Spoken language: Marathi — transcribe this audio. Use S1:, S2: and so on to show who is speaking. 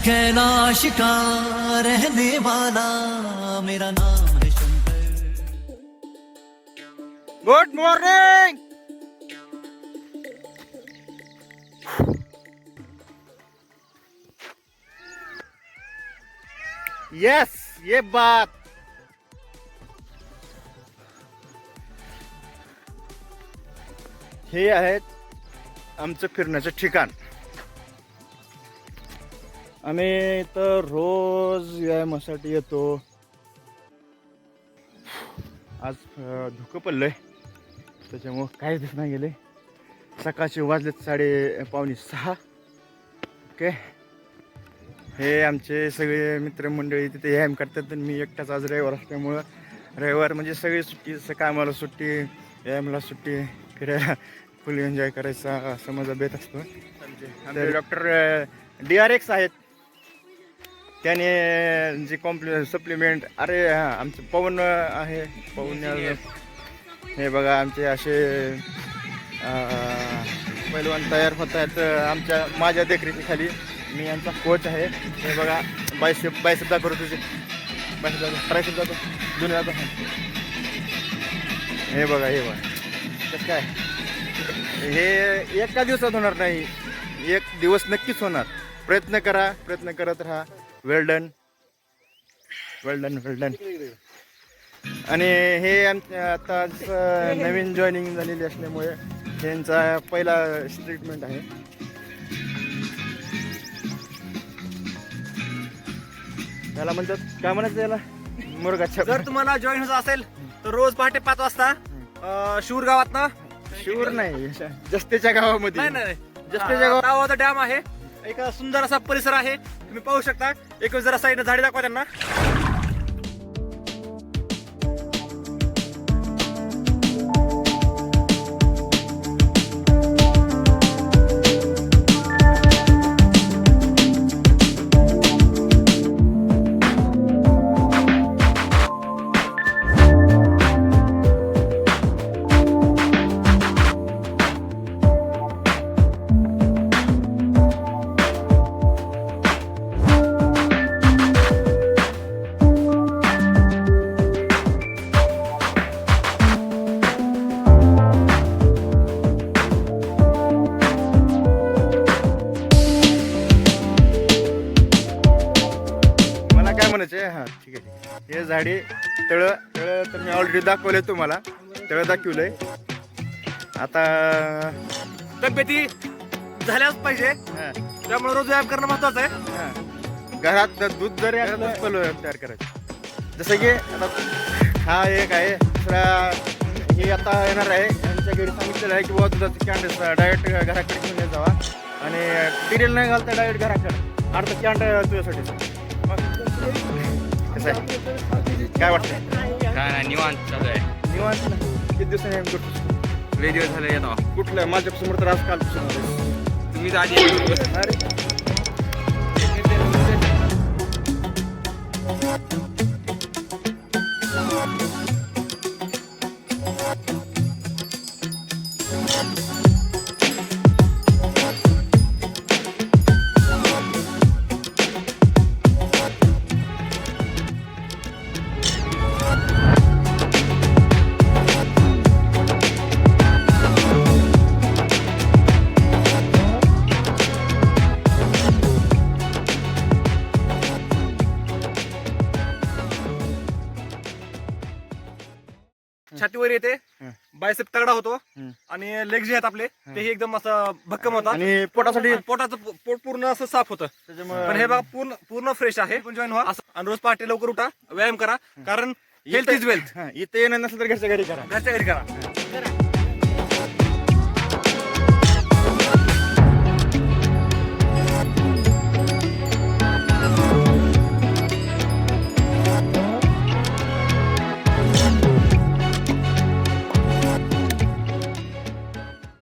S1: कैलाश का रहने वाला मेरा नाम है शंकर।
S2: Good morning. यस, ये बात हे आहेत आमचं फिरण्याचं ठिकाण. आम्ही तर रोज व्यायामासाठी येतो. आज धुकं पडलंय त्याच्यामुळं काहीच दिसत नाही गेले. सकाळचे वाजलेत 5:45. ओके, हे आमचे सगळे मित्रमंडळी तिथे व्यायाम करतात आणि मी एकटाच आज रविवार असल्यामुळं, रविवार म्हणजे सगळी सुट्टी, कामाला सुट्टी, व्यायामाला सुट्टी, फिरायला फुल एन्जॉय करायचा असं माझा बेत असतो. आमचे डॉक्टर DRX आहेत, त्याने जे सप्लिमेंट, अरे हां आमचं पवन आहे, पवन हे बघा आमचे असे पैलवान तयार होत आहेत आमच्या माझ्या देखरेखीखाली. मी यांचा कोच आहे. हे बघा बायसेप दाखवतो, तुझे बायसेप दाखव, ट्रायसेप दाखव, दोन्ही दाखव. हे बघा कसं काय, हे एका दिवसात होणार नाही, एक दिवस नक्कीच होणार. प्रयत्न करत राहा. वेल डन. आणि हे आता नवीन जॉईनिंग झालेली असल्यामुळे त्यांचा पहिला ट्रीटमेंट आहे. त्याला म्हणतात काय म्हणायचं, याला मुरगाच्या.
S3: जर तुम्हाला जॉईन व्हायचं असेल तर रोज पहाटे 5 वाजता शिवर गावात
S2: शिवर नाही, जस्तेच्या गावामध्ये.
S3: नाही
S2: जस्तेच्या गावात
S3: डॅम आहे. एक सुंदर असा परिसर आहे, तुम्ही पाहू शकता. एक जरा साईडनं झाडे दाखवा त्यांना.
S2: हा ठीक आहे. हे झाडे तळ तर मी ऑलरेडी दाखवले तुम्हाला, तळ दाखवलंय. आता
S3: तब्येती झाल्याच पाहिजे, त्यामुळे रोज व्यायाम करणं महत्वाचं आहे.
S2: घरात दूध जरी असलं तयार करायचं. जसं की आता हा एक आहे, दुसरा हे आता येणार आहे. यांच्या घरी सांगितलेलं आहे की बाबा दुधाचं कॅन्ड डायरेक्ट घराकडे घेऊन येत जावा आणि टिरेल नाही घालता डायरेक्ट घराकडे अर्धा कॅन्ड तुझ्यासाठी. कसं आहे, काय वाटतं?
S4: काय नाही, निवांत चालू आहे.
S2: निवांत ना, किती दिवसांनी आम्ही करतो.
S4: लय दिवस झाले येतो.
S2: कुठलं माझ्या समोर तर आज कालपासून
S4: तुम्ही तर आधी
S2: अरे
S3: छातीवर येते, बायसेप तगडा होतो आणि लेग्स जे आहेत आपले तेही एकदम असं भक्कम होतात
S2: आणि पोटासाठी
S3: पोटाचं पोट पूर्ण असं साफ होतं. पण हे बघा पूर्ण फ्रेश आहे. पण जॉईन व्हा आणि रोज पहाटे लवकर उठा, व्यायाम करा, कारण हेल्थ इज वेल्थ.
S2: इथे येणं नसेल तर घरच्या घरी करा.
S3: घरच्या घरी करा.